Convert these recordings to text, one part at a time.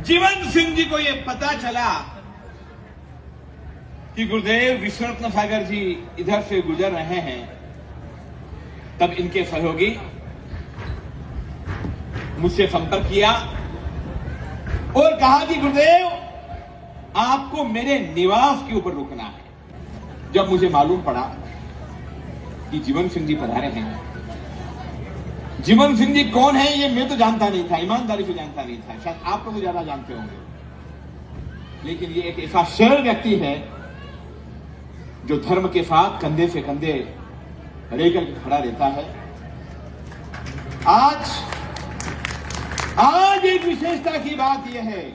जीवन सिंह जी को यह पता चला कि गुरुदेव विश्वरत्न सागर जी इधर से गुजर रहे हैं, तब इनके सहयोगी मुझसे संपर्क किया और कहा कि गुरुदेव आपको मेरे निवास के ऊपर रुकना है। जब मुझे मालूम पड़ा कि जीवन सिंह जी पधारे हैं, जीवन सिंह जी कौन है ये मैं तो जानता नहीं था, ईमानदारी से जानता नहीं था, शायद आप लोग ज्यादा जानते होंगे, लेकिन ये एक ऐसा सरल व्यक्ति है जो धर्म के साथ कंधे से कंधे लेकर के खड़ा रहता है। आज एक विशेषता की बात यह है,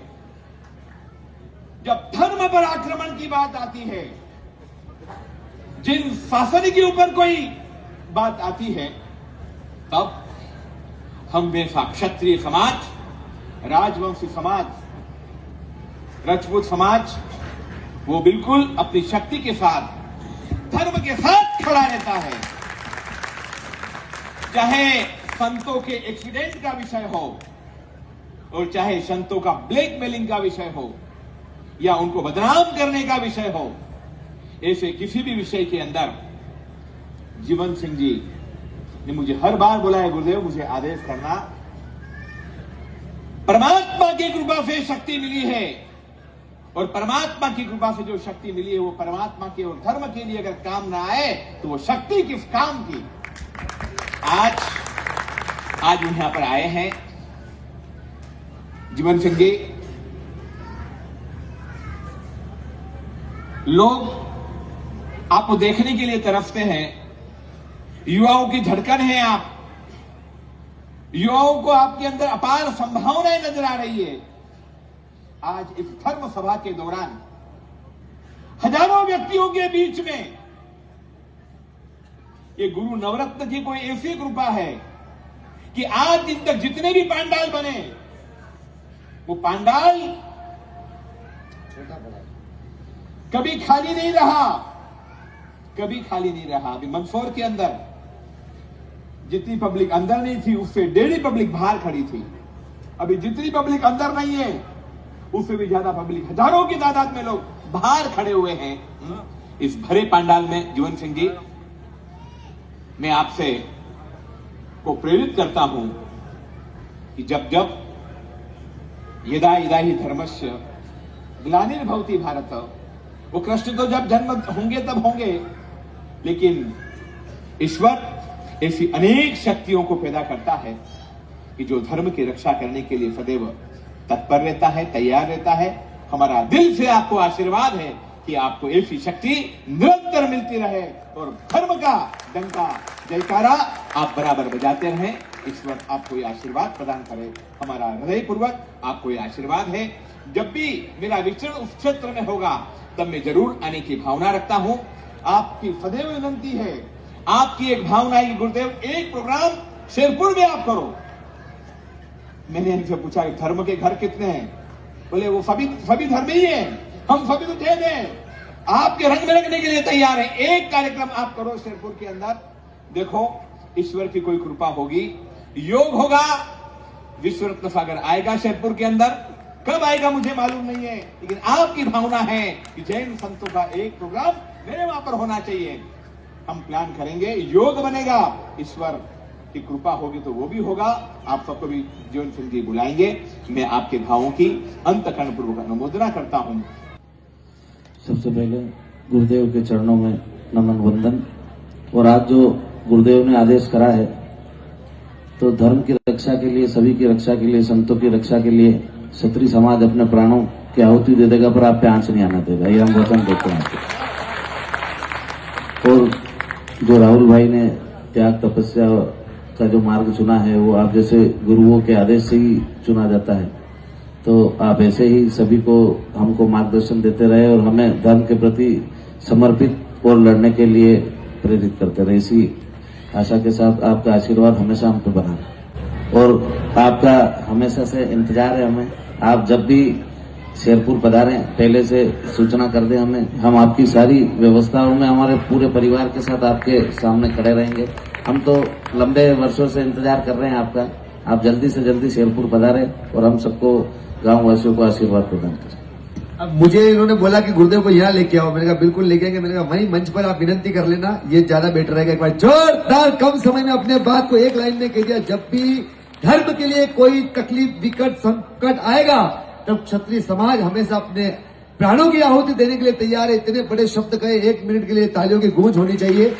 जब धर्म पर आक्रमण की बात आती है, जिन शासन के ऊपर कोई बात आती है, तब हम हमेशा क्षत्रिय समाज, राजवंशी समाज, राजपूत समाज वो बिल्कुल अपनी शक्ति के साथ, धर्म के साथ खड़ा रहता है। चाहे संतों के एक्सीडेंट का विषय हो और चाहे संतों का ब्लैकमेलिंग का विषय हो या उनको बदनाम करने का विषय हो, ऐसे किसी भी विषय के अंदर जीवन सिंह जी ने मुझे हर बार बोला है, गुरुदेव मुझे आदेश करना। परमात्मा की कृपा से शक्ति मिली है और परमात्मा की कृपा से जो शक्ति मिली है वो परमात्मा के और धर्म के लिए अगर काम ना आए तो वो शक्ति किस काम की। आज यहां पर आए हैं जीवन सिंह जी। लोग आपको देखने के लिए तरसते हैं, युवाओं की धड़कन है आप, युवाओं को आपके अंदर अपार संभावनाएं नजर आ रही है। आज इस धर्म सभा के दौरान हजारों व्यक्तियों के बीच में ये गुरु नवरत्न की कोई ऐसी कृपा है कि आज दिन तक जितने भी पांडाल बने वो पांडाल कभी खाली नहीं रहा, कभी खाली नहीं रहा। अभी मंदसौर के अंदर जितनी पब्लिक अंदर नहीं थी उससे 1.5 पब्लिक बाहर खड़ी थी। अभी जितनी पब्लिक अंदर नहीं है उससे भी ज्यादा पब्लिक, हजारों की तादाद में लोग बाहर खड़े हुए हैं इस भरे पांडाल में। जीवन सिंह जी, मैं आपसे को प्रेरित करता हूं कि जब जब यदा यदा ही धर्मस्य ग्लानिर्भवति भारत, वो कृष्ण तो जब जन्म होंगे तब होंगे, लेकिन ईश्वर ऐसी अनेक शक्तियों को पैदा करता है कि जो धर्म की रक्षा करने के लिए सदैव तत्पर रहता है, तैयार रहता है। हमारा दिल से आपको आशीर्वाद है कि आपको ऐसी शक्ति निरंतर मिलती रहे और धर्म का डंका जयकारा आप बराबर बजाते रहें। ईश्वर आपको ये आशीर्वाद प्रदान करे। हमारा हृदयपूर्वक आपको ये आशीर्वाद है। जब भी मेरा विचरण उस क्षेत्र में होगा तब मैं जरूर आने की भावना रखता हूं। आपकी सदैव विनंती है, आपकी एक भावना है कि गुरुदेव एक प्रोग्राम शेरपुर में आप करो। मैंने इनसे पूछा कि धर्म के घर कितने हैं? बोले वो सभी धर्म ही हैं, हम सभी तो दे दें, आपके रंग में रखने के लिए तैयार है। एक कार्यक्रम आप करो शेरपुर के अंदर, देखो ईश्वर की कोई कृपा होगी, योग होगा, विश्वरत्न सागर आएगा शेरपुर के अंदर। कब आएगा मुझे मालूम नहीं है, लेकिन आपकी भावना है कि जैन संतों का एक प्रोग्राम मेरे वहां पर होना चाहिए। हम प्लान करेंगे, योग बनेगा, ईश्वर की कृपा होगी तो वो भी होगा। आप सबको भी जीवन सिंह जी बुलाएंगे। मैं आपके भावों की अंतःकरण पूर्वक अनुमोदना करता हूं। सबसे पहले गुरुदेव के चरणों में नमन वंदन। और आज जो गुरुदेव ने आदेश करा है तो धर्म की रक्षा के लिए, सभी की रक्षा के लिए, संतों की रक्षा के लिए क्षत्रिय समाज अपने प्राणों की आहुति दे देगा, पर आप पे आंच नहीं आना देगा, ये हम वचन देते हैं। और जो राहुल भाई ने त्याग तपस्या का जो मार्ग चुना है वो आप जैसे गुरुओं के आदेश से ही चुना जाता है, तो आप ऐसे ही सभी को हमको मार्गदर्शन देते रहे और हमें धर्म के प्रति समर्पित और लड़ने के लिए प्रेरित करते रहे। इसी आशा के साथ आपका आशीर्वाद हमेशा हम पे बना रहे और आपका हमेशा से इंतजार है हमें। आप जब भी शेरपुर पधारें पहले से सूचना कर दें हमें, हम आपकी सारी व्यवस्थाओं में हमारे पूरे परिवार के साथ आपके सामने खड़े रहेंगे। हम तो लंबे वर्षों से इंतजार कर रहे हैं आपका, आप जल्दी से जल्दी शेरपुर पधारें और हम सबको गांव वासियों को आशीर्वाद प्रदान करें। अब मुझे इन्होंने बोला कि गुरुदेव को यहाँ लेके आओ, मैंने कहा बिल्कुल लेके आएंगे। मैंने कहा वहीं मंच पर आप विनती कर लेना, ये ज्यादा बेटर रहेगा। एक बार जोरदार कम समय में अपने बात को एक लाइन में कह दिया। जब भी धर्म के लिए कोई तकलीफ विकट संकट आएगा तब क्षत्रिय समाज हमेशा अपने प्राणों की आहुति देने के लिए तैयार है। इतने बड़े शब्द कहे, 1 मिनट के लिए तालियों की गूंज होनी चाहिए।